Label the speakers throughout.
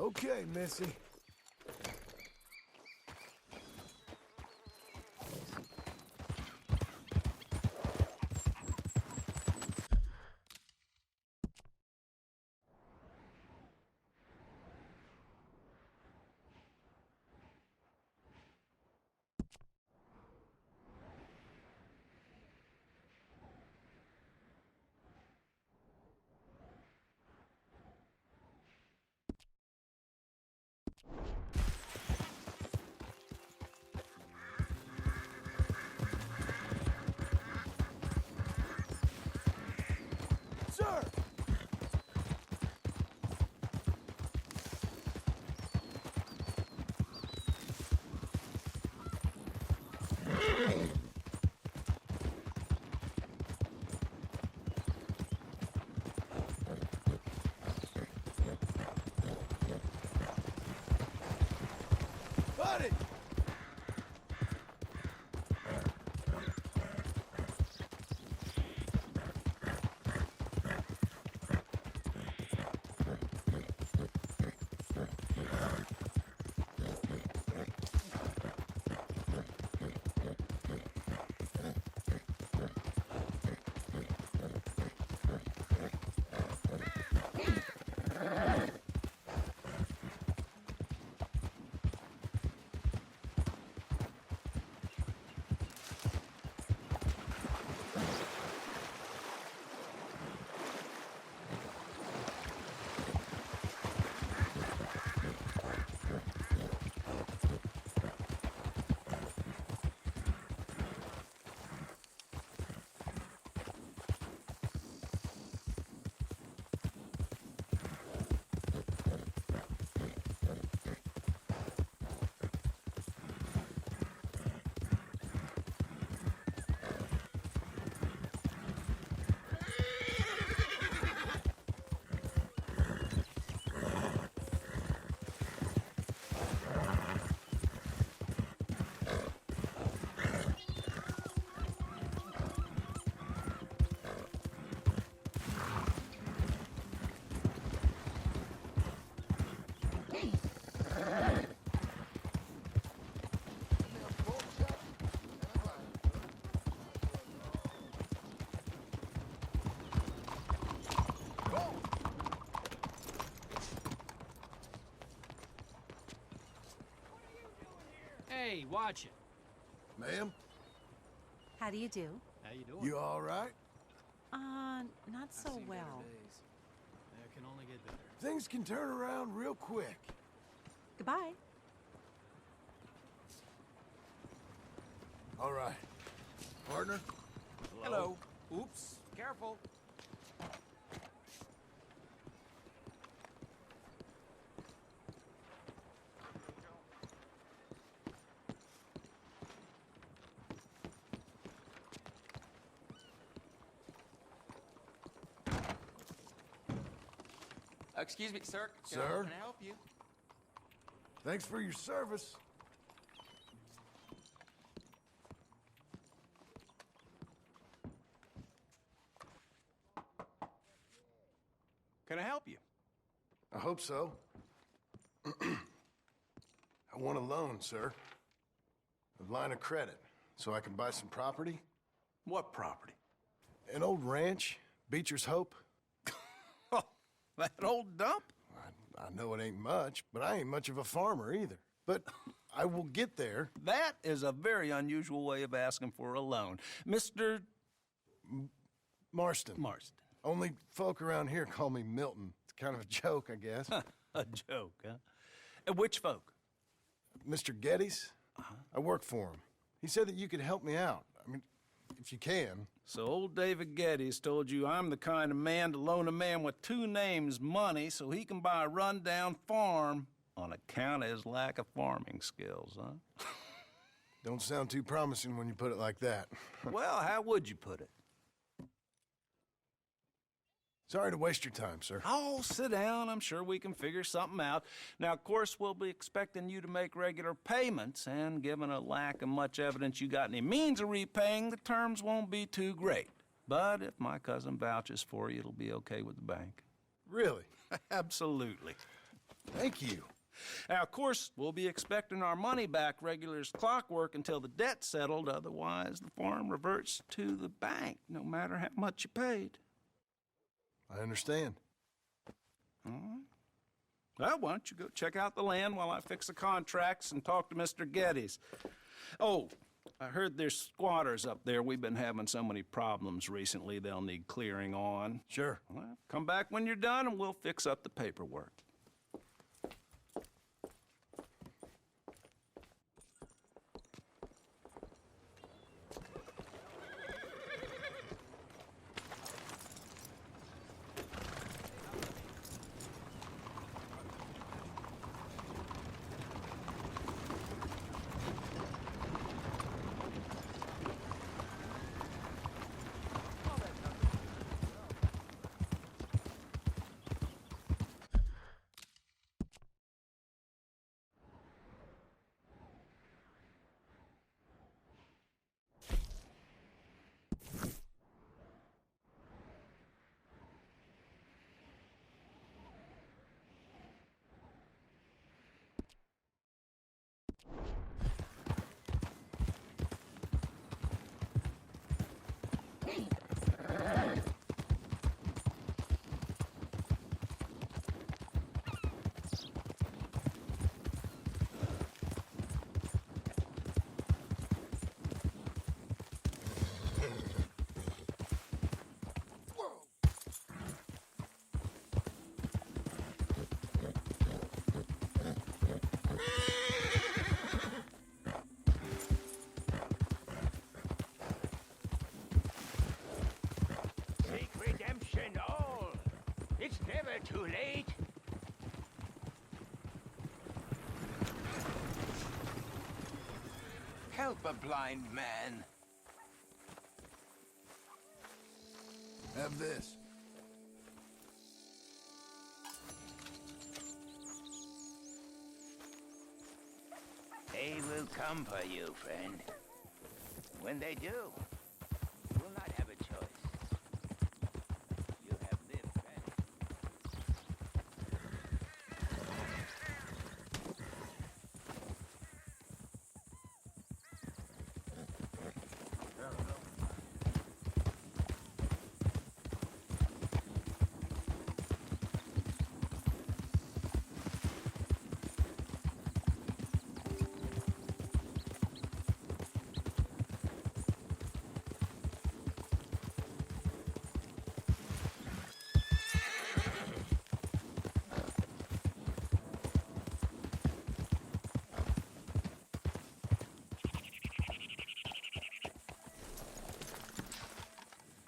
Speaker 1: Okay, Missy. Sir! Buddy!
Speaker 2: Hey, watch it.
Speaker 1: Ma'am,
Speaker 3: How do you do?
Speaker 2: How you doing?
Speaker 1: you all right?
Speaker 3: Not so well.
Speaker 2: There can only get better.
Speaker 1: Things can turn around real quick.
Speaker 3: Goodbye.
Speaker 1: All right. Partner?
Speaker 4: Hello. Oops. Careful. Excuse me, sir.
Speaker 1: Sir?
Speaker 4: Can I help you?
Speaker 1: Thanks for your service.
Speaker 4: Can I help you?
Speaker 1: I hope so. I want a loan, sir. A line of credit, so I can buy some property.
Speaker 4: What property?
Speaker 1: An old ranch, Beecher's Hope.
Speaker 4: Oh, that old dump?
Speaker 1: I know it ain't much, but I ain't much of a farmer either. But I will get there.
Speaker 4: That is a very unusual way of asking for a loan. Mr.
Speaker 1: Marston.
Speaker 4: Marston.
Speaker 1: Only folk around here call me Milton. It's kind of a joke, I guess.
Speaker 4: A joke, huh? And which folk?
Speaker 1: Mr. Geddes? I work for him. He said that you could help me out. I mean, if you can.
Speaker 4: So old David Geddes told you I'm the kind of man to loan a man with two names money so he can buy a rundown farm on account of his lack of farming skills, huh?
Speaker 1: Don't sound too promising when you put it like that.
Speaker 4: Well, how would you put it?
Speaker 1: Sorry to waste your time, sir.
Speaker 4: Oh, sit down. I'm sure we can figure something out. Now, of course, we'll be expecting you to make regular payments, and given a lack of much evidence you got any means of repaying, the terms won't be too great. But if my cousin vouches for you, it'll be okay with the bank.
Speaker 1: Really?
Speaker 4: Absolutely.
Speaker 1: Thank you.
Speaker 4: Now, of course, we'll be expecting our money back regular as clockwork until the debt's settled. Otherwise, the farm reverts to the bank, no matter how much you paid.
Speaker 1: I understand.
Speaker 4: All right. Well, why don't you go check out the land while I fix the contracts and talk to Mr. Geddes. Oh, I heard there's squatters up there. We've been having so many problems recently, they'll need clearing on.
Speaker 1: Sure.
Speaker 4: Well, come back when you're done and we'll fix up the paperwork.
Speaker 5: Seek redemption all. It's never too late. Help a blind man.
Speaker 1: Have this.
Speaker 5: They will come for you, friend. When they do, you will not have a choice. You have lived better.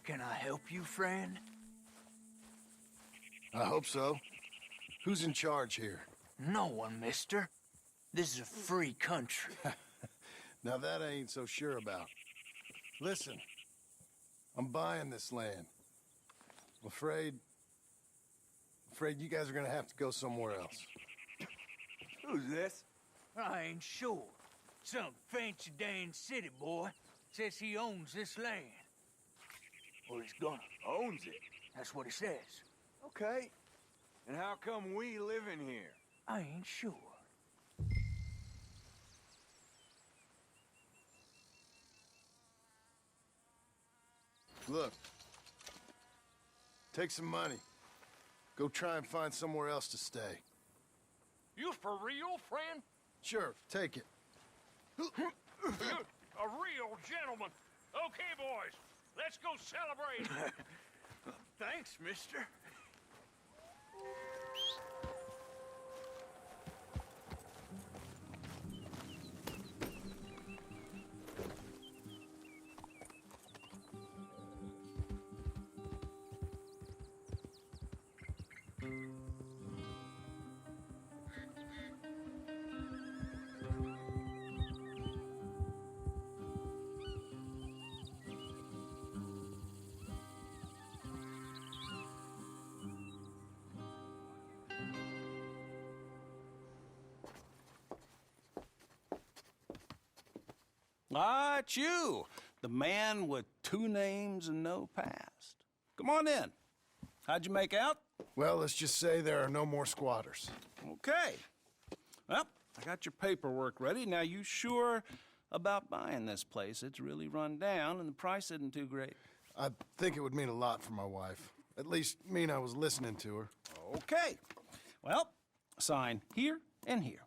Speaker 6: Can I help you, friend?
Speaker 1: I hope so. Who's in charge here?
Speaker 6: No one, mister. This is a free country.
Speaker 1: Now that I ain't so sure about. Listen, I'm buying this land. I'm afraid you guys are gonna have to go somewhere else.
Speaker 6: Who's this? I ain't sure. Some fancy Dan city boy says he owns this land. Or he's gonna.
Speaker 7: Owns it.
Speaker 6: That's what he says.
Speaker 7: Okay. And how come we live in here?
Speaker 6: I ain't sure.
Speaker 1: Look, take some money. Go try and find somewhere else to stay.
Speaker 8: You for real, friend?
Speaker 1: Sure, take it.
Speaker 8: You're a real gentleman. Okay, boys, let's go celebrate.
Speaker 6: Thanks, mister.
Speaker 4: Ah, it's you, the man with 2 names and no past. Come on in. How'd you make out?
Speaker 1: Well, let's just say there are no more squatters.
Speaker 4: Okay. Well, I got your paperwork ready. Now, you sure about buying this place? It's really run down, and the price isn't too great.
Speaker 1: I think it would mean a lot for my wife. At least mean I was listening to her.
Speaker 4: Okay. Well, sign here and here.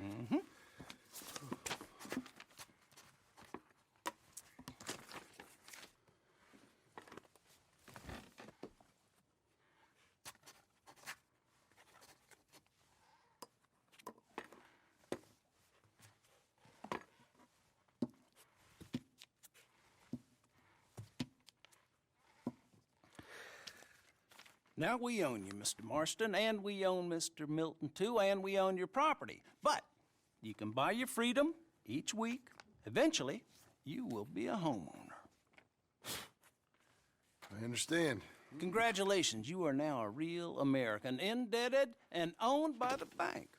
Speaker 4: Mm-hmm. Now, we own you, Mr. Marston, and we own Mr. Milton, too, and we own your property. But you can buy your freedom each week. Eventually, you will be a homeowner.
Speaker 1: I understand.
Speaker 4: Congratulations, you are now a real American, indebted and owned by the bank.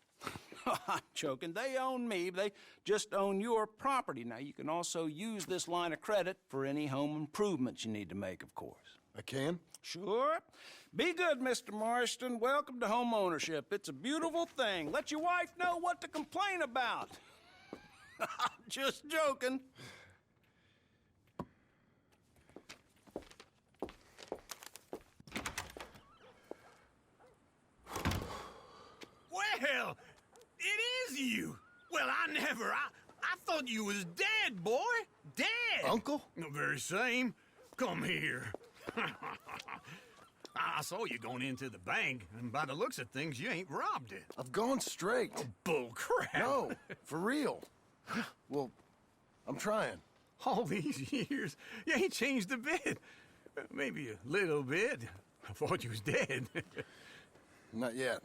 Speaker 4: I'm joking. They own me. They just own your property. Now, you can also use this line of credit for any home improvements you need to make, of course.
Speaker 1: I can?
Speaker 4: Sure. Be good, Mr. Marston. Welcome to home ownership. It's a beautiful thing. Let your wife know what to complain about. Just joking.
Speaker 6: Well, it is you. Well, I thought you was dead, boy. Dead.
Speaker 1: Uncle?
Speaker 6: The very same. Come here. I saw you going into the bank, and by the looks of things, you ain't robbed it.
Speaker 1: I've gone straight.
Speaker 6: Bull crap.
Speaker 1: No, for real. Well, I'm trying.
Speaker 6: All these years, you ain't changed a bit. Maybe a little bit. I thought you was dead.
Speaker 1: Not yet.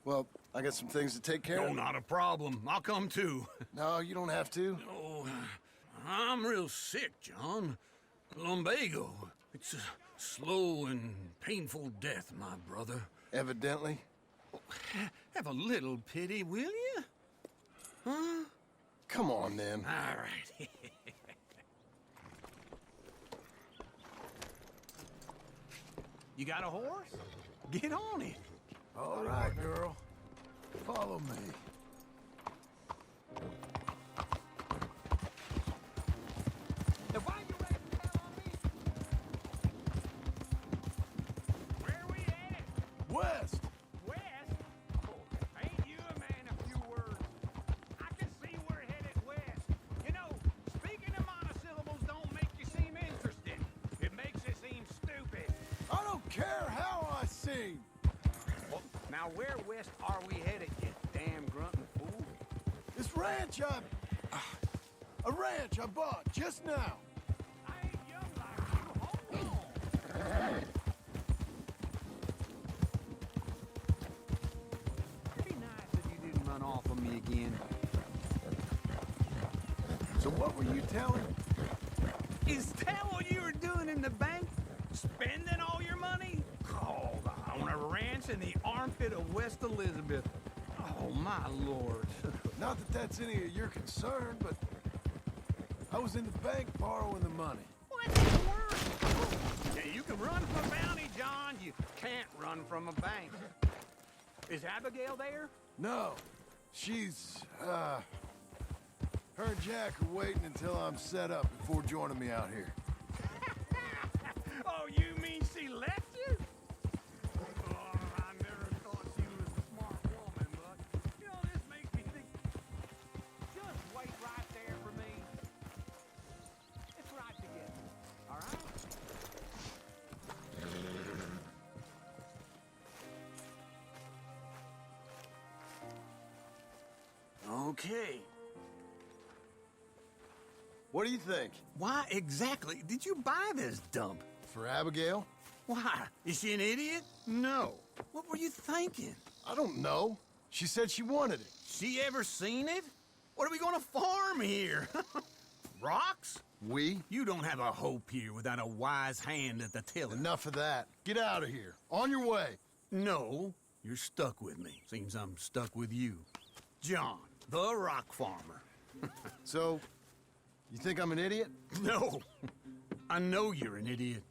Speaker 1: Well, I got some things to take care
Speaker 6: No,
Speaker 1: of.
Speaker 6: not a problem. I'll come too.
Speaker 1: No, you don't have to.
Speaker 6: Oh, I'm real sick, John. Lumbago. It's a slow and painful death, my brother.
Speaker 1: Evidently.
Speaker 6: Have a little pity, will you? Huh?
Speaker 1: Come on, then.
Speaker 6: All right. You got a horse? Get on it.
Speaker 1: All right, girl. Follow me.
Speaker 6: Now, why you ready to tell on me? Where we at?
Speaker 1: West!
Speaker 6: West? Oh, ain't you a man of few words? I can see we're headed west. You know, speaking of monosyllables don't make you seem interested. It makes you seem stupid.
Speaker 1: I don't care how I sing.
Speaker 6: Now, where west are we headed, you damn grunting fool?
Speaker 1: This ranch a ranch I bought just now.
Speaker 6: I ain't young like you. Hold on. Pretty nice if you didn't run off on me again.
Speaker 1: So what were you telling?
Speaker 6: Is that what you were doing in the bank? Spending all your money? Oh, on a ranch in the armpit of West Elizabeth. Oh, my lord.
Speaker 1: Not that that's any of your concern, but I was in the bank borrowing the money.
Speaker 6: What's the word? Yeah, you can run from a bounty, John. You can't run from a bank. Is Abigail there?
Speaker 1: No, she's, her and Jack are waiting until I'm set up before joining me out here.
Speaker 6: Oh, you mean she left you? Oh, I never thought she was a smart woman, but, you know, this makes me think. Just wait right there for me. Let's ride together, all right? Okay.
Speaker 1: What do you think?
Speaker 6: Why exactly did you buy this dump?
Speaker 1: For Abigail?
Speaker 6: Why? Is she an idiot? No. What were you thinking?
Speaker 1: I don't know. She said she wanted it.
Speaker 6: She ever seen it? What are we gonna farm here? Rocks?
Speaker 1: We?
Speaker 6: You don't have a hope here without a wise hand at the tiller.
Speaker 1: Enough of that. Get out of here. On your way.
Speaker 6: No, you're stuck with me. Seems I'm stuck with you. John, the rock farmer.
Speaker 1: So, You think I'm an idiot?
Speaker 6: No. I know you're an idiot.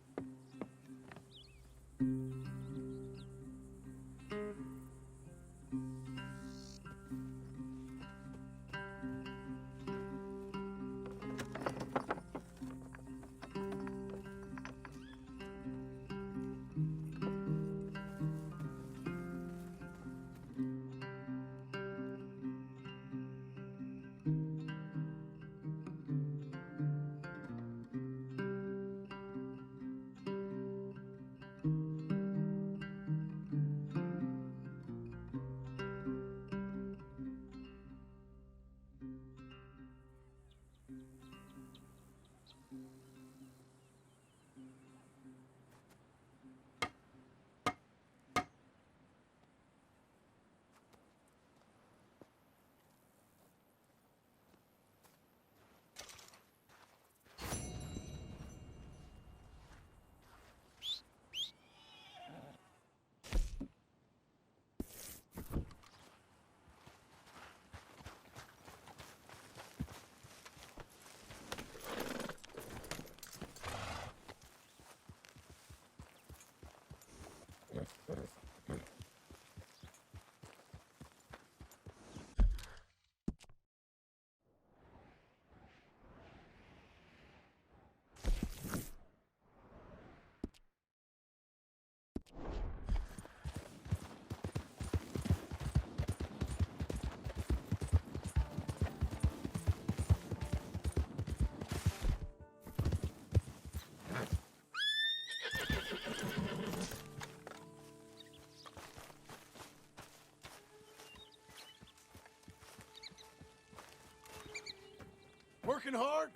Speaker 1: Working hard?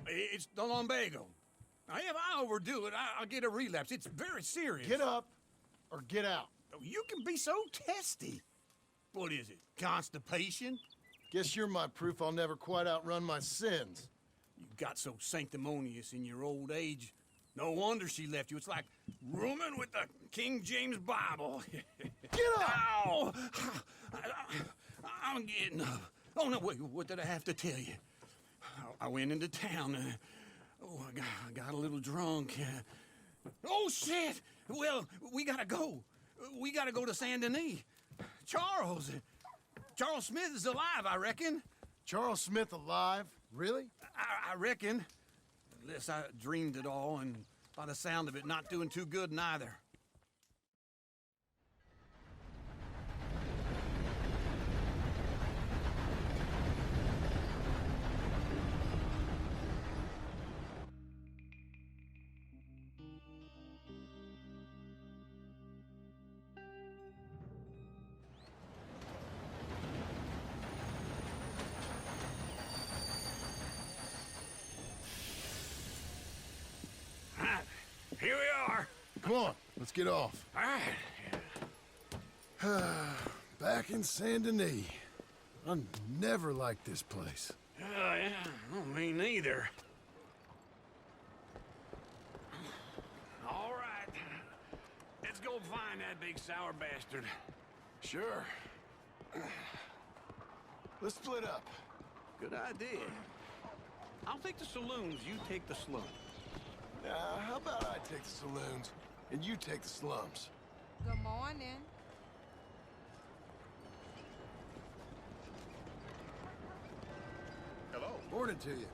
Speaker 6: It's the lumbago. Now, if I overdo it, I'll get a relapse. It's very serious.
Speaker 1: Get up or get out.
Speaker 6: You can be so testy. What is it? Constipation?
Speaker 1: Guess you're my proof I'll never quite outrun my sins.
Speaker 6: You got so sanctimonious in your old age. No wonder she left you. It's like rooming with the King James Bible.
Speaker 1: Get up!
Speaker 6: Ow! I'm getting up. Oh, no, wait, what did I have to tell you? I went into town. I got a little drunk. Oh, shit! Well, we gotta go. We gotta go to Saint Denis. Charles Smith is alive, I reckon.
Speaker 1: Charles Smith alive? Really?
Speaker 6: I reckon. Unless I dreamed it all, and by the sound of it, not doing too good neither. Here we are.
Speaker 1: Come on, let's get off.
Speaker 6: All right.
Speaker 1: Back in Saint Denis. I never liked this place.
Speaker 6: Yeah, well, me neither. All right. Let's go find that big sour bastard.
Speaker 1: Sure. Let's split up.
Speaker 6: Good idea. I'll take the saloons, you take the slums.
Speaker 1: How about I take the saloons and you take the slums?
Speaker 9: Good morning.
Speaker 1: Hello. Morning to you.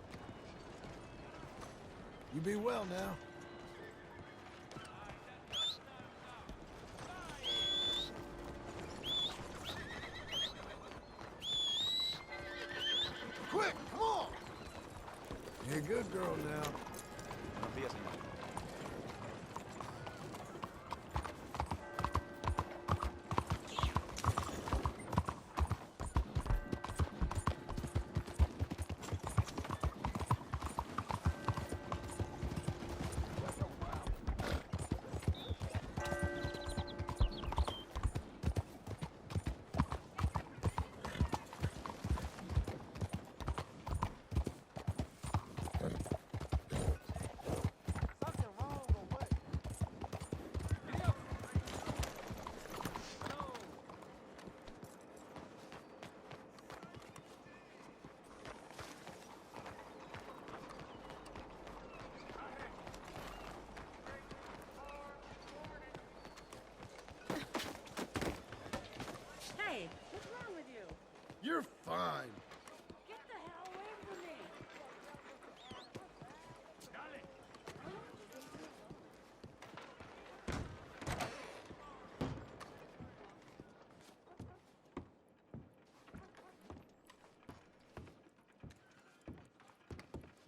Speaker 1: You be well now. Quick, come on! You're a good girl now.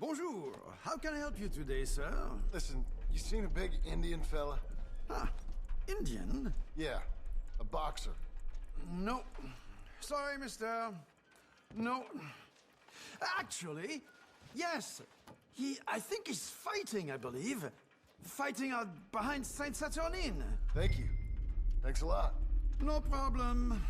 Speaker 6: Bonjour. How can I help you today, sir?
Speaker 1: Listen, you seen a big Indian fella?
Speaker 6: Ah, Indian?
Speaker 1: Yeah, a boxer.
Speaker 6: No. Sorry, mister. No. Actually, yes. I think he's fighting, I believe. Fighting out behind Saint Saturnine.
Speaker 1: Thank you. Thanks a lot.
Speaker 6: No problem.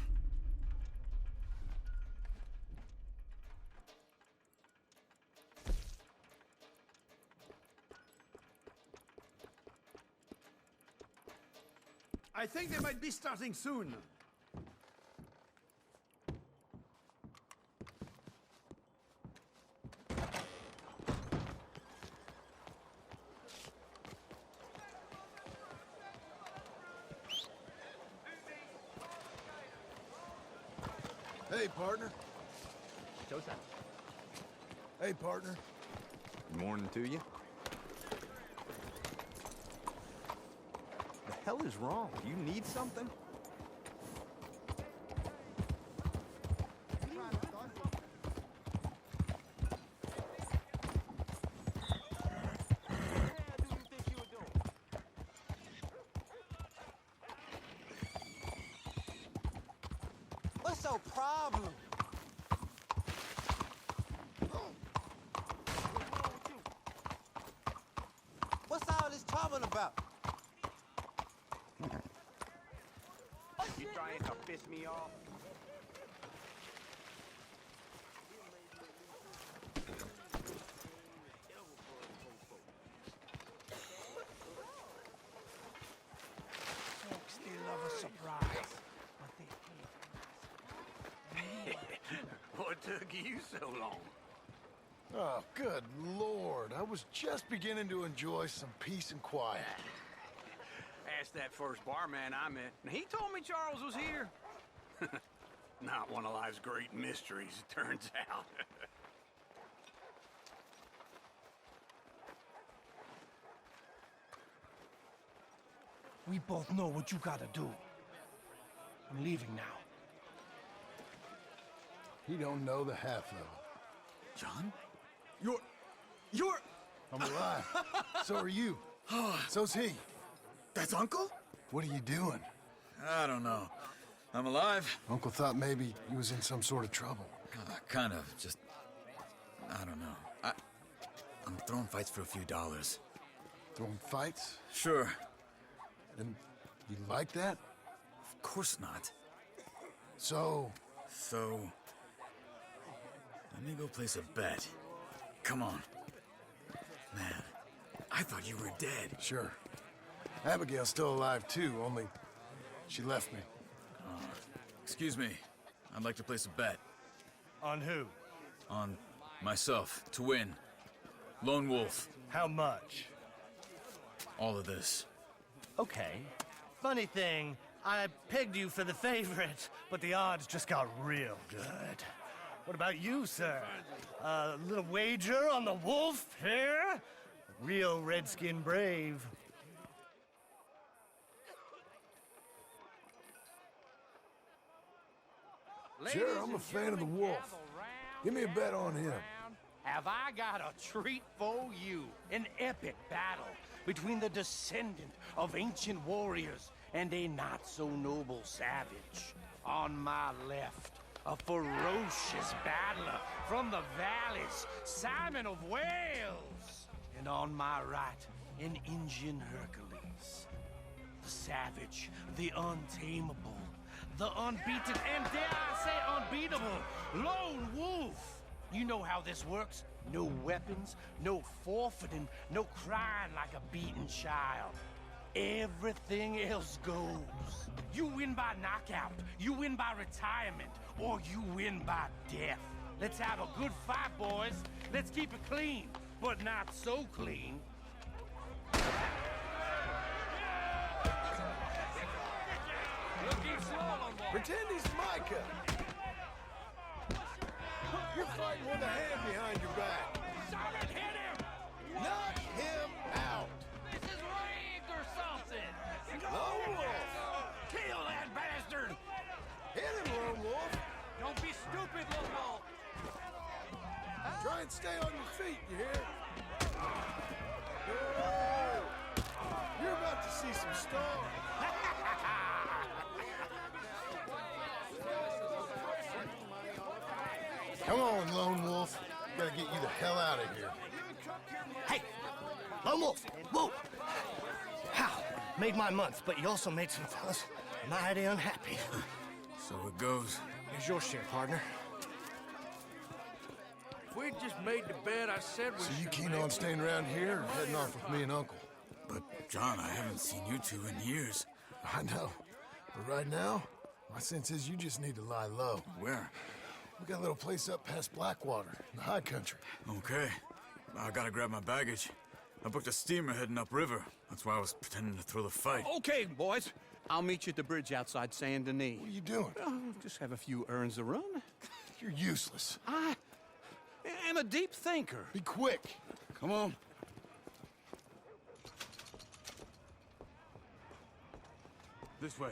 Speaker 6: I think they might be starting soon.
Speaker 1: Hey, partner. Hey, partner.
Speaker 9: Good morning to you. The hell is wrong? You need something?
Speaker 10: What's your problem? What's all this trouble about?
Speaker 7: You trying to piss me off?
Speaker 10: Folks, they love a surprise, but they
Speaker 7: What took you so long?
Speaker 1: Oh, good Lord. I was just beginning to enjoy some peace and quiet.
Speaker 7: Asked that first barman I met, and he told me Charles was here. Not one of life's great mysteries, it turns out.
Speaker 10: We both know what you gotta do. I'm leaving now.
Speaker 1: He don't know the half of it.
Speaker 6: John? You're...
Speaker 1: I'm alive. So are you. So's he.
Speaker 6: That's Uncle?
Speaker 1: What are you doing?
Speaker 6: I don't know. I'm alive.
Speaker 1: Uncle thought maybe he was in some sort of trouble.
Speaker 6: Kind of. Just... I don't know. I'm throwing fights for a few dollars.
Speaker 1: Throwing fights?
Speaker 6: Sure.
Speaker 1: And you like that?
Speaker 6: Of course not.
Speaker 1: So,
Speaker 6: let me go place a bet. Come on. Man, I thought you were dead.
Speaker 1: sure. Abigail's still alive too, only she left me.
Speaker 6: Excuse me. I'd like to place a bet.
Speaker 10: On who?
Speaker 6: On myself, to win. Lone Wolf.
Speaker 10: How much?
Speaker 6: All of this.
Speaker 10: Okay. Funny thing, I pegged you for the favorite, but the odds just got real good. What about you, sir? A little wager on the wolf here? Real redskin brave.
Speaker 1: Sure, I'm a fan of the wolf. Give me a bet on him.
Speaker 10: Have I got a treat for you? An epic battle between the descendant of ancient warriors and a not-so-noble savage. On my left, a ferocious battler from the valleys, Simon of Wales. And on my right, an Indian Hercules. The savage, the untamable, the unbeaten, and dare I say unbeatable, Lone Wolf. You know how this works. No weapons, no forfeiting, no crying like a beaten child. Everything else goes. You win by knockout, you win by retirement, or you win by death. Let's have a good fight, boys. Let's keep it clean, but not so clean.
Speaker 1: Pretend he's Micah. You're fighting with a hand behind your back.
Speaker 2: Simon, hit him!
Speaker 1: Knock him out.
Speaker 2: This is rigged or something!
Speaker 1: Lone Wolf.
Speaker 2: Kill that bastard!
Speaker 1: Hit him, Lone Wolf.
Speaker 2: Don't be stupid, Lone Wolf!
Speaker 1: Try and stay on your feet, you hear? some store. Come on, Lone Wolf. Gotta get you the hell out of here.
Speaker 11: Hey, Lone Wolf, whoa! How? Made my month, but you also made some fellas mighty unhappy.
Speaker 12: So it goes.
Speaker 11: Here's your share, partner.
Speaker 6: If we'd just made the bed I said we
Speaker 1: So you
Speaker 6: should
Speaker 1: keen
Speaker 6: make,
Speaker 1: on staying around here or heading off with me and Uncle?
Speaker 12: But, John, I haven't seen you two in years.
Speaker 1: I know. But right now, my sense is you just need to lie low.
Speaker 12: Where?
Speaker 1: We got a little place up past Blackwater, in the high country.
Speaker 12: Okay. I gotta grab my baggage. I booked a steamer heading upriver. That's why I was pretending to throw the fight.
Speaker 7: Okay, boys. I'll meet you at the bridge outside Saint Denis.
Speaker 1: What are you doing?
Speaker 7: Just have a few errands to run.
Speaker 1: You're useless.
Speaker 7: I am a deep thinker.
Speaker 1: Be quick.
Speaker 12: Come on. This way.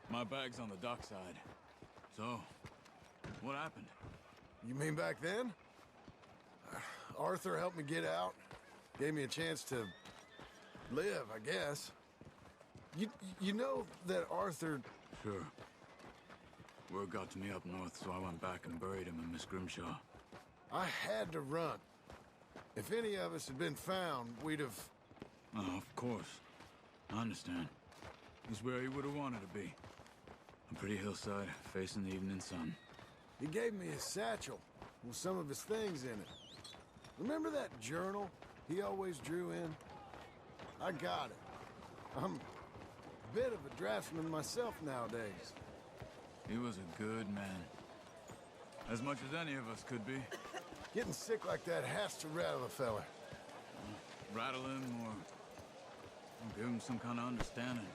Speaker 12: My bag's on the dockside. So, what happened?
Speaker 1: You mean back then? Arthur helped me get out. Gave me a chance to live, I guess. You know that Arthur...
Speaker 12: Sure. Word got to me up north, so I went back and buried him in Miss Grimshaw.
Speaker 1: I had to run. If any of us had been found, we'd have...
Speaker 12: Oh, of course. I understand. He's where he would have wanted to be. A pretty hillside, facing the evening sun.
Speaker 1: He gave me his satchel with some of his things in it. Remember that journal he always drew in? I got it. I'm a bit of a draftsman myself nowadays.
Speaker 12: He was a good man. As much as any of us could be.
Speaker 1: Getting sick like that has to rattle a fella.
Speaker 12: Rattle him or give him some kind of understanding.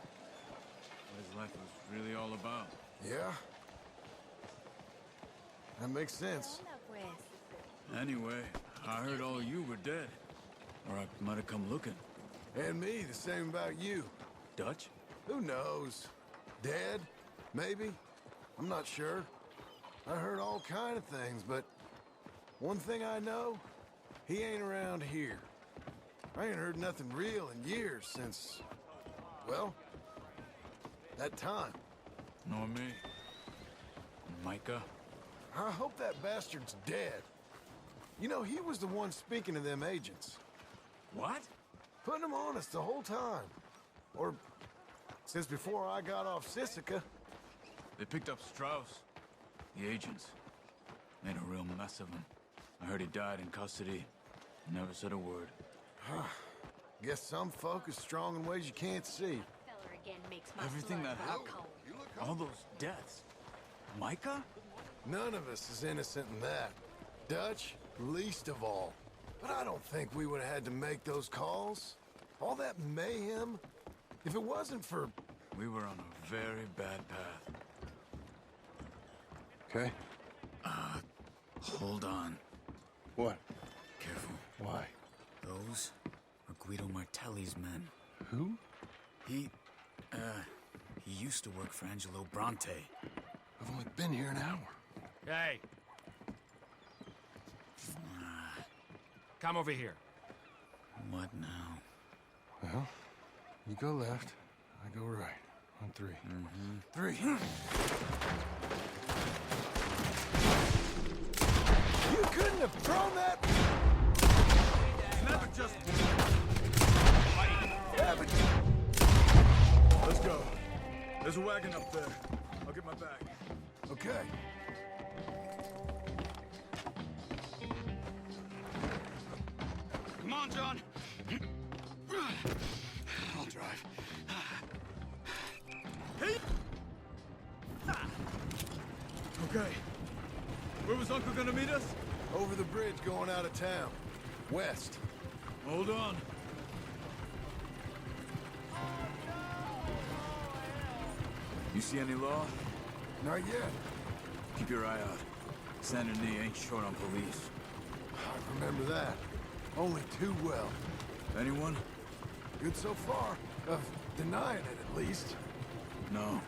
Speaker 12: What his life was really all about.
Speaker 1: Yeah? That makes sense.
Speaker 12: Anyway, I heard all you were dead. Or I might have come looking.
Speaker 1: And me, the same about you.
Speaker 12: Dutch?
Speaker 1: Who knows? Dead? Maybe? I'm not sure. I heard all kind of things, but one thing I know, he ain't around here. I ain't heard nothing real in years since, well, that time.
Speaker 12: Nor me. Micah?
Speaker 1: I hope that bastard's dead. You know, he was the one speaking to them agents.
Speaker 12: What?
Speaker 1: Putting them on us the whole time. Or since before I got off Sisika.
Speaker 12: They picked up Strauss. The agents. Made a real mess of him. I heard he died in custody. Never said a word.
Speaker 1: Guess some folk is strong in ways you can't see.
Speaker 12: Everything that happened. All those deaths. Micah?
Speaker 1: None of us is innocent in that. Dutch, least of all. But I don't think we would have had to make those calls. All that mayhem. If it wasn't for...
Speaker 12: We were on a very bad path.
Speaker 1: Okay.
Speaker 12: Hold on.
Speaker 1: What?
Speaker 12: Careful.
Speaker 1: Why?
Speaker 12: Those are Guido Martelli's men.
Speaker 1: Who?
Speaker 12: He used to work for Angelo Bronte.
Speaker 1: I've only been here an hour.
Speaker 8: Hey. Come over here.
Speaker 12: What now?
Speaker 1: Well, you go left, I go right. On three. Three. You couldn't have thrown that...
Speaker 12: Never just...
Speaker 1: Damn it.
Speaker 12: Let's go. There's a wagon up there. I'll get my bag.
Speaker 1: Okay.
Speaker 10: Come on, John. I'll drive.
Speaker 12: Hey! Okay. Where was Uncle gonna meet us?
Speaker 1: Over the bridge going out of town. West.
Speaker 12: Hold on. You see any law?
Speaker 1: Not yet.
Speaker 12: Keep your eye out. Saint Denis ain't short on police.
Speaker 1: I remember that. Only too well.
Speaker 12: Anyone?
Speaker 1: Good so far. Of denying it, at least.
Speaker 12: No.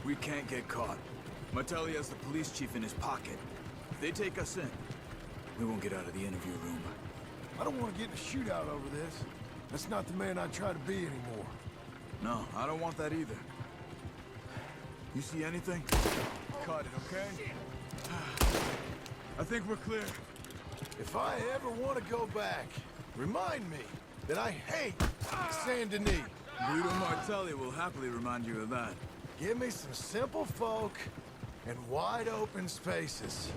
Speaker 12: We can't get caught. Martelli has the police chief in his pocket. If they take us in, we won't get out of the interview room.
Speaker 1: I don't want to get in a shootout over this. That's not the man I try to be anymore.
Speaker 12: No, I don't want that either. You see anything? Cut it, okay? I think we're clear.
Speaker 1: If I ever want to go back, remind me that I hate Saint Denis.
Speaker 12: Guido Martelli will happily remind you of that.
Speaker 1: Give me some simple folk and wide open spaces.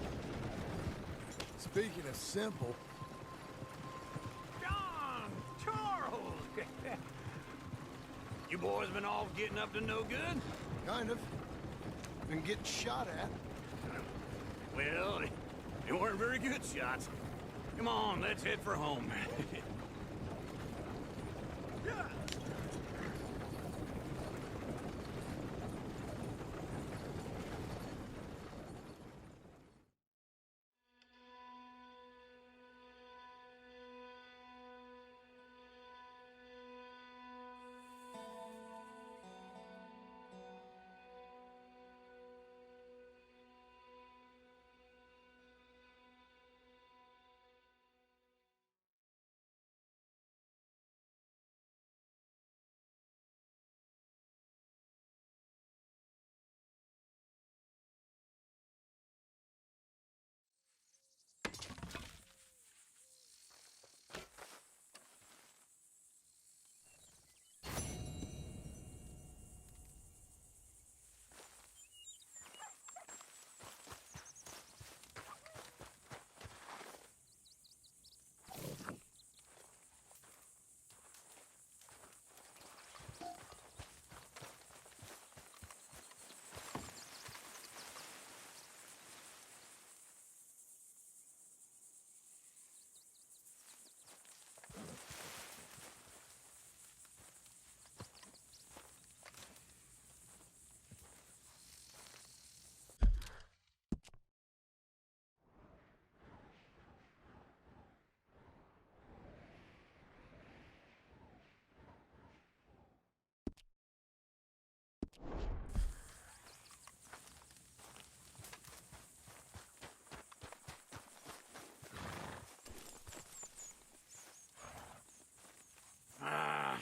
Speaker 1: Speaking of simple,
Speaker 7: John! Charles! You boys been off getting up to no good?
Speaker 1: kind of. Been getting shot at.
Speaker 7: Well, they weren't very good shots. Come on, let's head for home.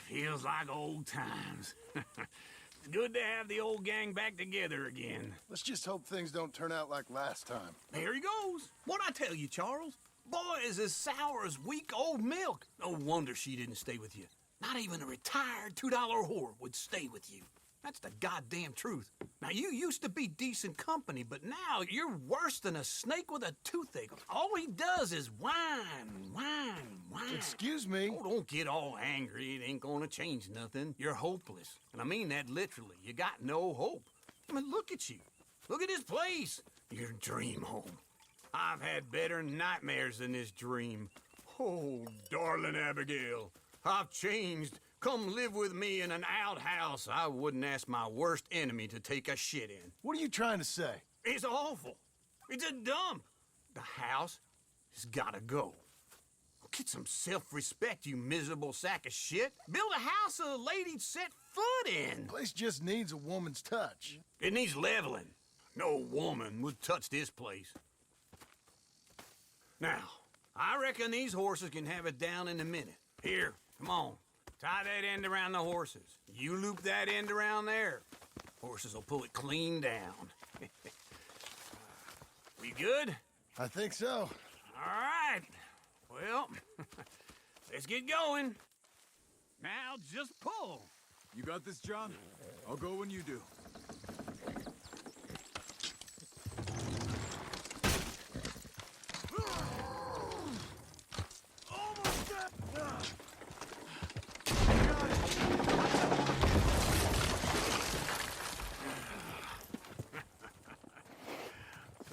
Speaker 7: Feels like old times. It's good to have the old gang back together again.
Speaker 1: Let's just hope things don't turn out like last time.
Speaker 7: Here he goes. What'd I tell you, Charles? Boy is as sour as week-old milk. No wonder she didn't stay with you. Not even a retired $2 whore would stay with you. That's the goddamn truth. Now, you used to be decent company, but now you're worse than a snake with a toothache. All he does is whine, whine, whine.
Speaker 1: Excuse me?
Speaker 7: Oh, don't get all angry. It ain't gonna change nothing. You're hopeless. And I mean that literally. You got no hope. I mean, look at you. Look at this place. Your dream home. I've had better nightmares than this dream. Oh, darling Abigail, I've changed. Come live with me in an outhouse I wouldn't ask my worst enemy to take a shit in.
Speaker 1: What are you trying to say?
Speaker 7: It's awful. It's a dump. The house has gotta go. Get some self-respect, you miserable sack of shit. Build a house a lady'd set foot in.
Speaker 1: The place just needs a woman's touch.
Speaker 7: It needs leveling. No woman would touch this place. Now, I reckon these horses can have it down in a minute. Here, come on. Tie that end around the horses. You loop that end around there. Horses will pull it clean down. We good?
Speaker 1: I think so.
Speaker 7: All right. Well, let's get going. Now just pull.
Speaker 12: You got this, John? I'll go when you do.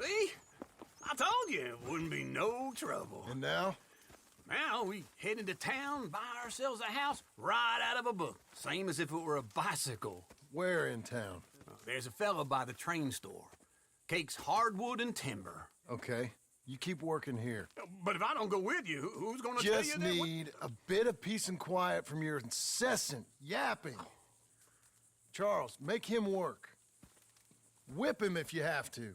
Speaker 7: See? I told you it wouldn't be no trouble.
Speaker 1: And now?
Speaker 7: Now we head into town, buy ourselves a house right out of a book. Same as if it were a bicycle.
Speaker 1: Where in town?
Speaker 7: There's a fella by the train store. Cakes hardwood and timber.
Speaker 1: Okay. You keep working here.
Speaker 7: But if I don't go with you, who's gonna tell you
Speaker 1: Just
Speaker 7: that?
Speaker 1: need a bit of peace and quiet from your incessant yapping. Charles, make him work. Whip him if you have to.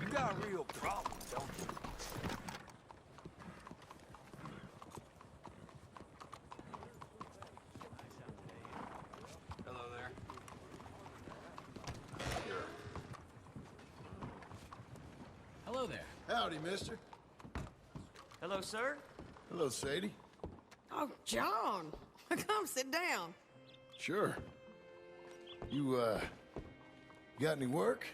Speaker 6: You got a real problem, don't you? Hello there.
Speaker 8: Hello there.
Speaker 1: Howdy, mister.
Speaker 8: Hello, sir.
Speaker 1: Hello, Sadie.
Speaker 13: Oh, John. Come sit down.
Speaker 1: Sure. You, got any work?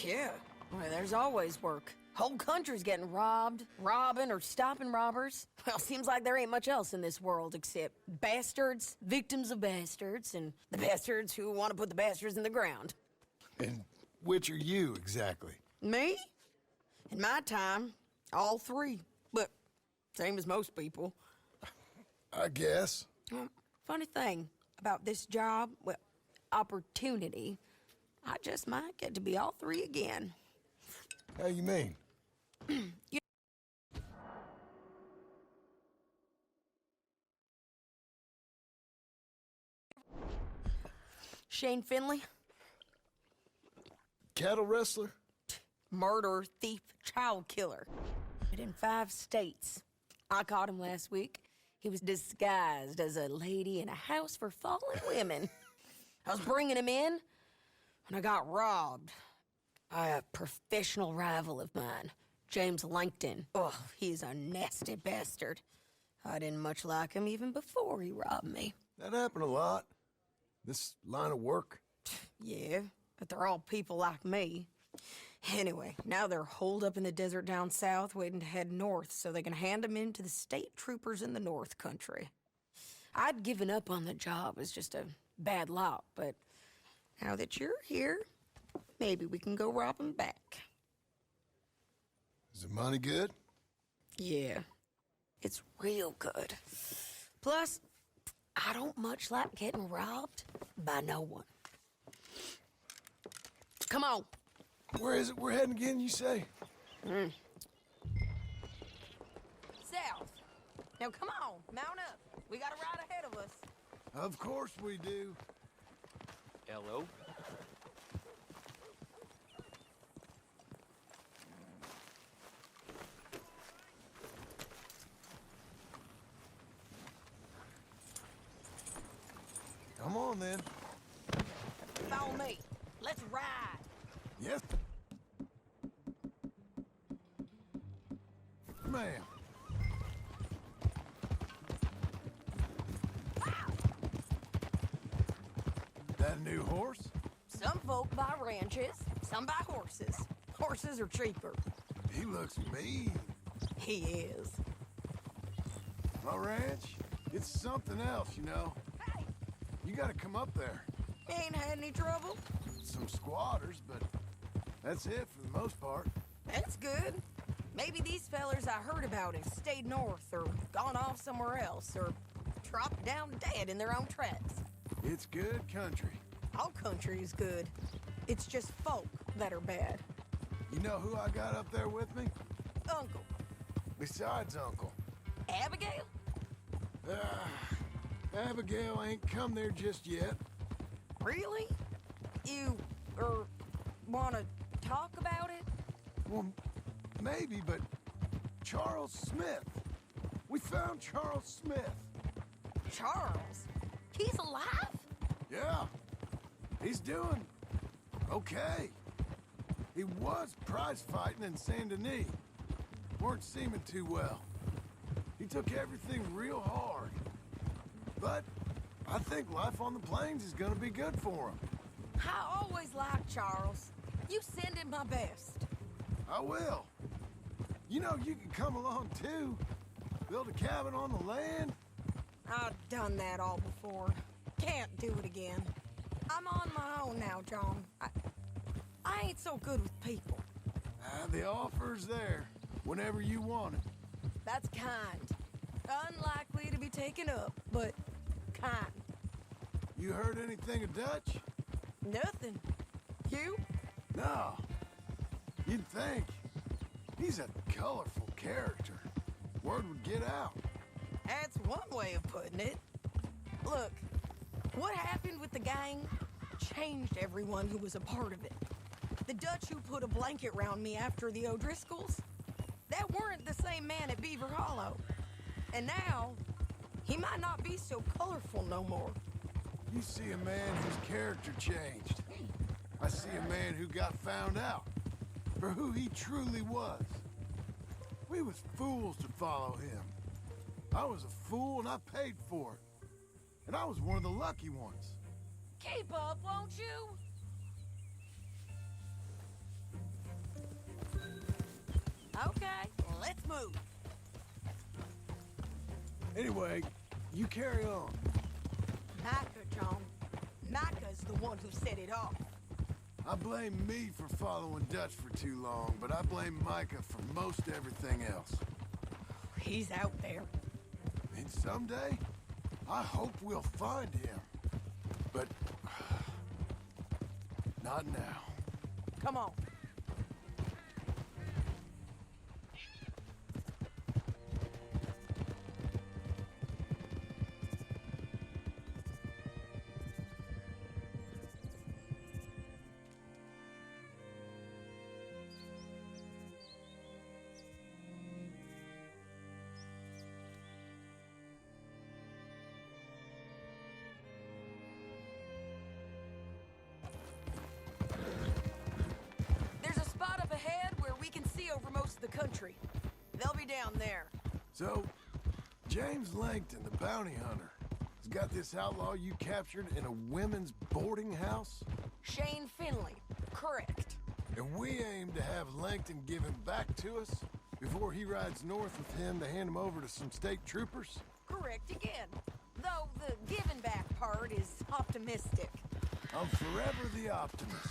Speaker 13: Yeah. Well, there's always work. Whole country's getting robbed, robbing, or stopping robbers. Well, seems like there ain't much else in this world except bastards, victims of bastards, and the bastards who want to put the bastards in the ground.
Speaker 1: And which are you, exactly?
Speaker 13: Me? In my time, all three. But same as most people.
Speaker 1: I guess.
Speaker 13: Funny thing about this job, well, opportunity, I just might get to be all three again.
Speaker 1: How you mean?
Speaker 13: Shane Finley,
Speaker 1: Cattle wrestler?
Speaker 13: murderer, thief, child killer. But in 5 states. I caught him last week. He was disguised as a lady in a house for fallen women. I was bringing him in when I got robbed by a professional rival of mine, James Langton. Oh, he's a nasty bastard. I didn't much like him even before he robbed me.
Speaker 1: That happened a lot. This line of work.
Speaker 13: Yeah, but they're all people like me. Anyway, now they're holed up in the desert down south waiting to head north so they can hand them in to the state troopers in the north country. I'd given up on the job as just a bad lot, but now that you're here, maybe we can go rob them back.
Speaker 1: Is the money good?
Speaker 13: Yeah, it's real good. Plus, I don't much like getting robbed by no one. Come on.
Speaker 1: Where is it we're heading again, you say?
Speaker 13: South. Now come on, mount up. We got a ride ahead of us.
Speaker 1: Of course we do.
Speaker 8: Hello.
Speaker 1: Come on, then.
Speaker 13: Follow me. Let's ride.
Speaker 1: Yes. Ma'am. That a new horse?
Speaker 13: Some folk buy ranches, some buy horses. Horses are cheaper.
Speaker 1: He looks mean.
Speaker 13: He is.
Speaker 1: My ranch, it's something else, you know.
Speaker 13: Hey,
Speaker 1: You gotta come up there.
Speaker 13: ain't had any trouble?
Speaker 1: Some squatters, but that's it for the most part.
Speaker 13: That's good. Maybe these fellers I heard about have stayed north or gone off somewhere else or dropped down dead in their own tracks.
Speaker 1: It's good country.
Speaker 13: All country is good. It's just folk that are bad.
Speaker 1: You know who I got up there with me?
Speaker 13: Uncle.
Speaker 1: Besides Uncle.
Speaker 13: Abigail?
Speaker 1: Abigail ain't come there just yet.
Speaker 13: Really? You, wanna talk about it?
Speaker 1: Well, maybe, but Charles Smith. We found Charles Smith.
Speaker 13: Charles? He's alive?
Speaker 1: Yeah. He's doing okay. He was prize fighting in Saint Denis. Weren't seeming too well. He took everything real hard. But I think life on the plains is gonna be good for him.
Speaker 13: I always liked Charles. You send him my best.
Speaker 1: I will. You know, you can come along too. Build a cabin on the land.
Speaker 13: I've done that all before. Can't do it again. I'm on my own now, John. I ain't so good with people.
Speaker 1: The offer's there, whenever you want it.
Speaker 13: That's kind. Unlikely to be taken up, but kind.
Speaker 1: You heard anything of Dutch?
Speaker 13: Nothing. You?
Speaker 1: No. You'd think. He's a colorful character. Word would get out.
Speaker 13: That's one way of putting it. Look, what happened with the gang changed everyone who was a part of it. The Dutch who put a blanket round me after the O'Driscolls, that weren't the same man at Beaver Hollow. And now, he might not be so colorful no more.
Speaker 1: You see a man whose character changed. I see a man who got found out for who he truly was. We was fools to follow him. I was a fool and I paid for it. And I was one of the lucky ones.
Speaker 13: Keep up, won't you? Okay, let's move.
Speaker 1: Anyway, you carry on.
Speaker 13: Micah, John. Micah's the one who set it off.
Speaker 1: I blame me for following Dutch for too long, but I blame Micah for most everything else.
Speaker 13: He's out there.
Speaker 1: And someday, I hope we'll find him. But not now.
Speaker 13: Come on. Over most of the country. They'll be down there.
Speaker 1: So, James Langton, the bounty hunter, has got this outlaw you captured in a women's boarding house?
Speaker 13: Shane Finley, correct.
Speaker 1: And we aim to have Langton give him back to us before he rides north with him to hand him over to some state troopers?
Speaker 13: Correct again. Though the giving back part is optimistic.
Speaker 1: I'm forever the optimist.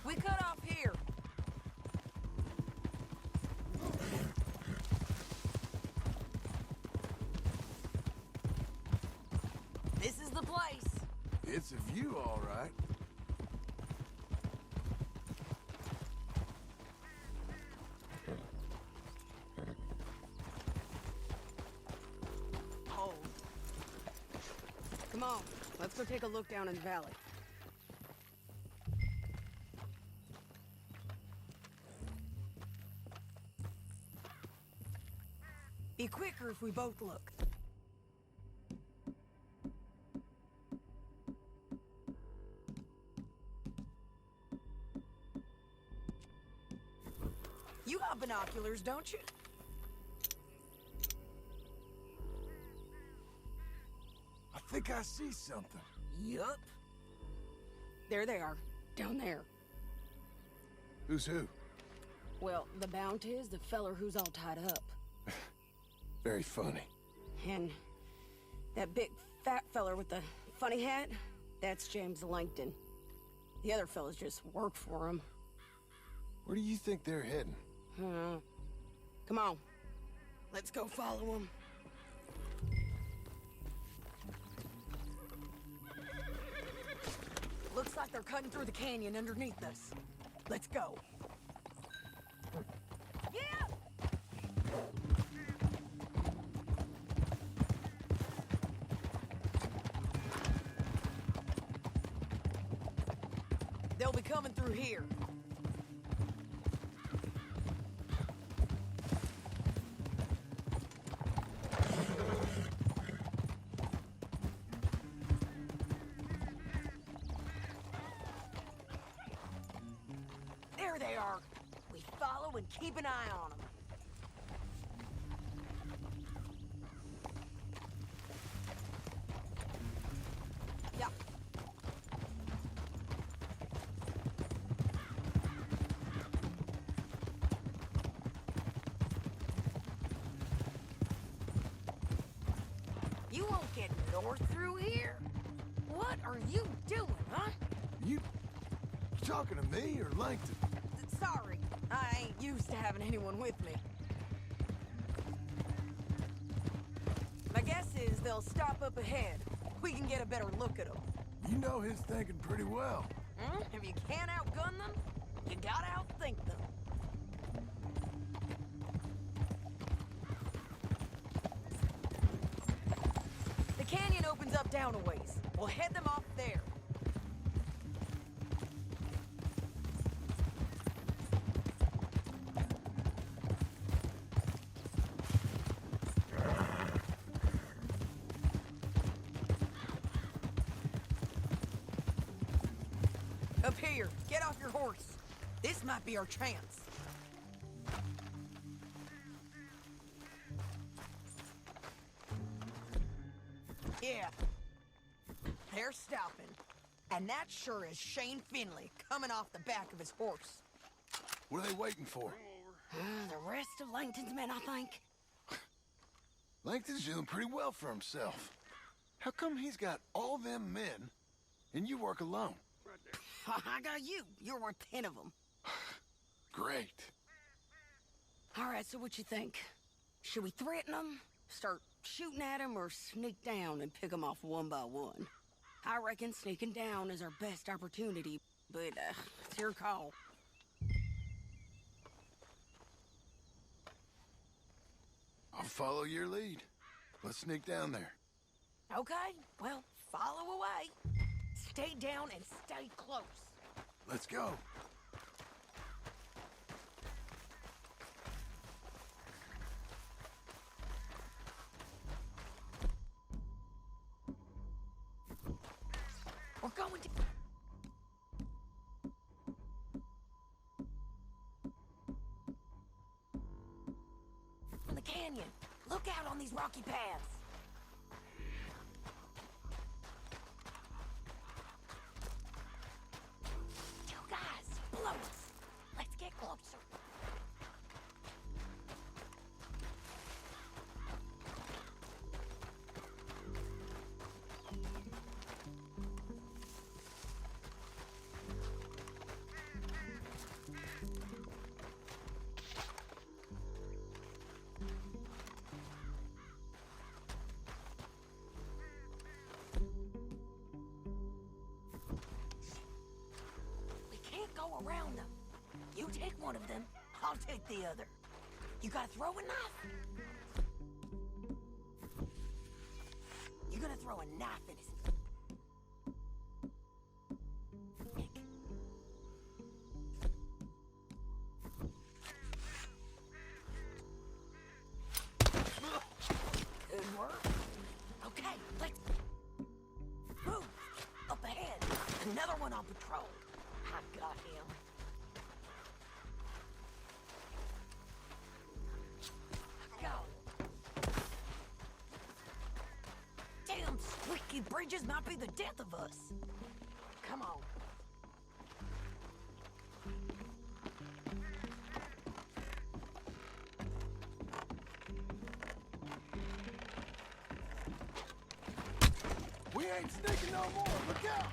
Speaker 13: We cut off here. This is the place.
Speaker 1: It's a view, all right.
Speaker 14: Hold. Come on, let's go take a look down in the valley.
Speaker 13: Be quicker if we both look. You got binoculars, don't you?
Speaker 1: I think I see something.
Speaker 13: Yup.
Speaker 14: There they are, down there.
Speaker 1: Who's who?
Speaker 14: Well, the Bounty is the feller who's all tied up.
Speaker 1: Very funny.
Speaker 14: And that big fat feller with the funny hat, that's James Langton. The other fellas just work for him.
Speaker 1: Where do you think they're heading?
Speaker 14: Come on. Let's go follow them.
Speaker 13: Looks like they're cutting through the canyon underneath us. Let's go. Yeah! They'll be coming through here. There they are. We follow and keep an eye on them. Yeah. won't get north through here. What are you doing, huh?
Speaker 1: You talking to me or Langton?
Speaker 13: Sorry, I ain't used to having anyone with me. My guess is they'll stop up ahead. We can get a better look at them.
Speaker 1: You know his thinking pretty well.
Speaker 13: If you can't outgun them, you gotta outthink them. The canyon opens up down a ways. We'll head them off there. Up here, get off your horse. This might be our chance. Yeah. They're stopping. And that sure is Shane Finley coming off the back of his horse.
Speaker 1: What are they waiting for?
Speaker 13: The rest of Langton's men, I think.
Speaker 1: Langton's doing pretty well for himself. How come he's got all them men and you work alone?
Speaker 13: I got you. You're worth 10 of them.
Speaker 1: Great.
Speaker 13: All right, so what you think? Should we threaten them, start shooting at them, or sneak down and pick them off one by one? I reckon sneaking down is our best opportunity, but it's your call.
Speaker 1: I'll follow your lead. Let's sneak down there.
Speaker 13: Okay, well, follow away. Stay down and stay close.
Speaker 1: Let's go.
Speaker 13: We're going to... From the canyon. Look out on these rocky paths. You guys, blow us. Let's get closer. Go around them. You take one of them, I'll take the other. You gotta throw a knife. You're gonna throw a knife in his... Nick. Good work. Okay, let's... Move. Up ahead. Another one on patrol. I got him. Go. Damn squeaky bridges might be the death of us. Come on.
Speaker 1: We ain't sneaking no more. Look out!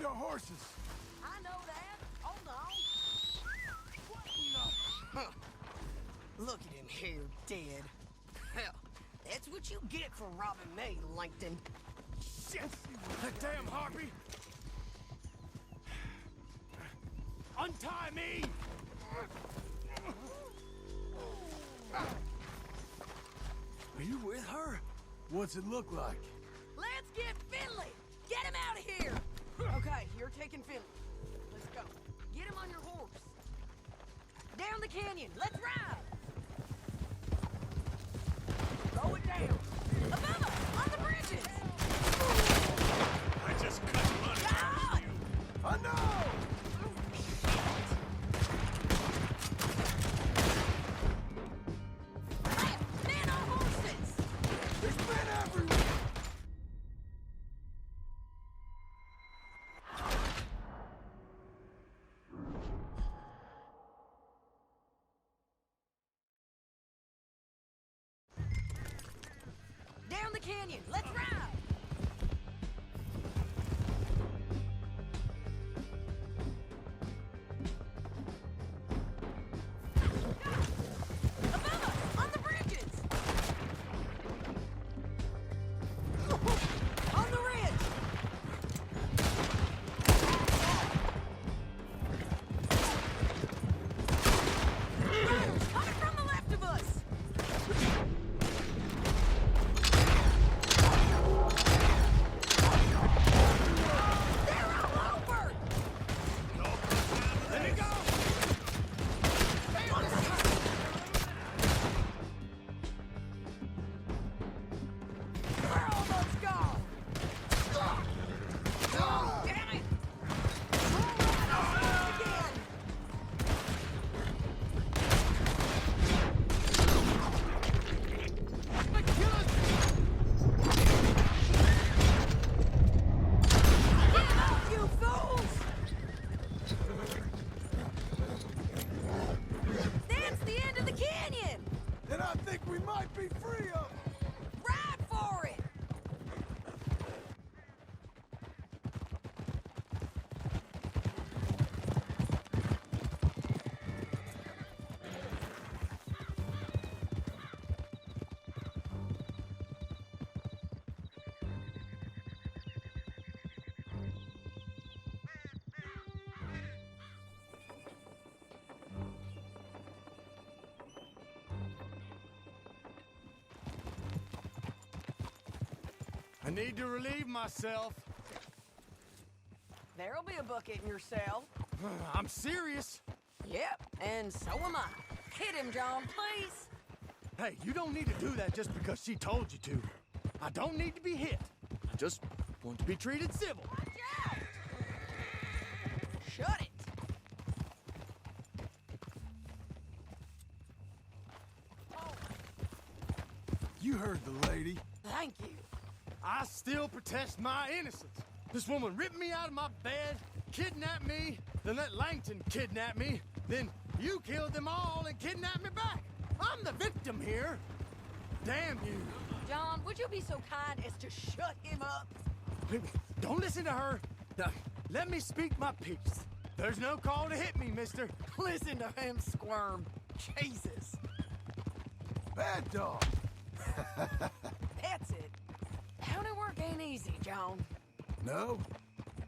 Speaker 1: need our horses.
Speaker 14: I know that. Hold on. Huh. Look at him here, dead. Hell, that's what you get for robbing me, Langton.
Speaker 10: Shit! That damn harpy! Untie me!
Speaker 1: Are you with her? What's it look like?
Speaker 14: Let's get Finley! Get him out of here! Okay, you're taking Finley. Let's go. Get him on your horse. Down the canyon. Let's ride! Throw it down. Above us! On the bridges!
Speaker 6: I just couldn't run past you.
Speaker 1: I know!
Speaker 14: Men on horses!
Speaker 1: There's men everywhere!
Speaker 14: Down the canyon. Let's ride! Above us! On the bridges! On the ridge! Riders coming from the left of us! They're all over!
Speaker 10: Let me go!
Speaker 14: We're almost gone! Damn it! All right, I'll start again! Give up, you fools! That's the end of the canyon!
Speaker 1: And I think we might be free of them.
Speaker 14: Ride for it!
Speaker 10: I need to relieve myself.
Speaker 14: There'll be a bucket in your cell.
Speaker 10: I'm serious.
Speaker 14: Yep, and so am I. Hit him, John, please.
Speaker 10: Hey, you don't need to do that just because she told you to. I don't need to be hit. I just want to be treated civil.
Speaker 14: Watch out! Shut it.
Speaker 1: You heard the lady.
Speaker 14: Thank you.
Speaker 10: I still protest my innocence. This woman ripped me out of my bed, kidnapped me, then let Langton kidnap me, then you killed them all and kidnapped me back. I'm the victim here. Damn you.
Speaker 14: John, would you be so kind as to shut him up?
Speaker 10: Don't listen to her. Now, let me speak my piece. There's no call to hit me, mister.
Speaker 14: Listen to him squirm. Jesus.
Speaker 1: Bad dog.
Speaker 14: That's it. County work ain't easy, John.
Speaker 1: No,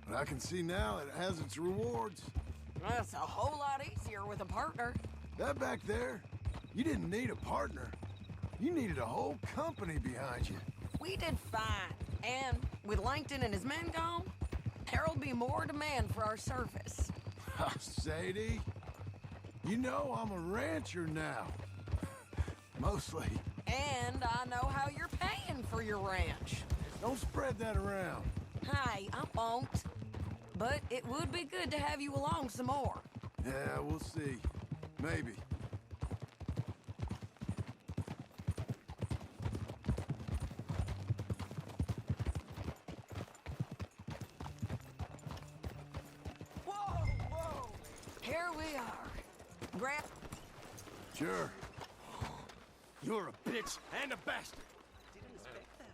Speaker 1: but I can see now it has its rewards.
Speaker 14: That's a whole lot easier with a partner.
Speaker 1: That back there, you didn't need a partner. You needed a whole company behind you.
Speaker 14: We did fine. And with Langton and his men gone, there'll be more demand for our service.
Speaker 1: Sadie, you know I'm a rancher now. Mostly.
Speaker 14: And I know how you're paying for your ranch.
Speaker 1: Don't spread that around.
Speaker 14: Hi, I won't. But it would be good to have you along some more.
Speaker 1: Yeah, we'll see. Maybe.
Speaker 14: Whoa, whoa! Here we are. Grab.
Speaker 1: Sure.
Speaker 10: You're a bitch and a bastard.
Speaker 14: Didn't expect that.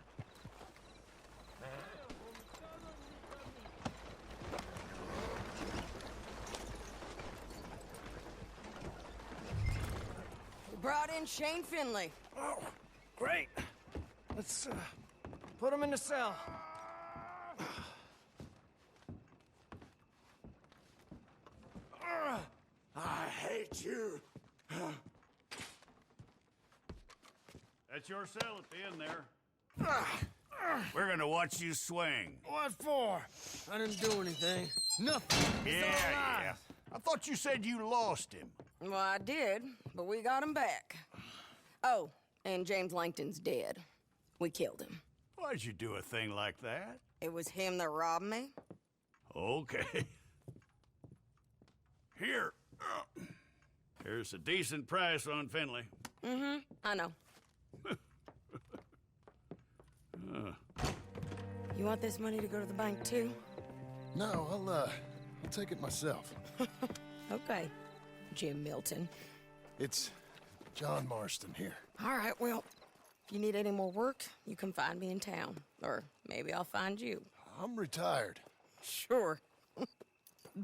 Speaker 14: man Shane Finley.
Speaker 11: Oh, great. Let's put him in the cell.
Speaker 10: I hate you.
Speaker 6: That's your cell at the end there. We're gonna watch you swing.
Speaker 11: What for? I didn't do anything. Nothing. It's all lies.
Speaker 6: Yeah. I thought you said you lost him.
Speaker 14: Well, I did, but we got him back. Oh, and James Langton's dead. We killed him.
Speaker 6: Why'd you do a thing like that?
Speaker 14: It was him that robbed me.
Speaker 6: Okay. Here. Here's a decent price on Finley.
Speaker 14: Mm-hmm, I know. You want this money to go to the bank, too?
Speaker 1: No, I'll take it myself.
Speaker 14: Okay, Jim Milton.
Speaker 1: It's John Marston here.
Speaker 14: All right, well, if you need any more work, you can find me in town. Or maybe I'll find you.
Speaker 1: I'm retired.
Speaker 14: Sure.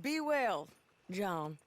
Speaker 14: Be well, John.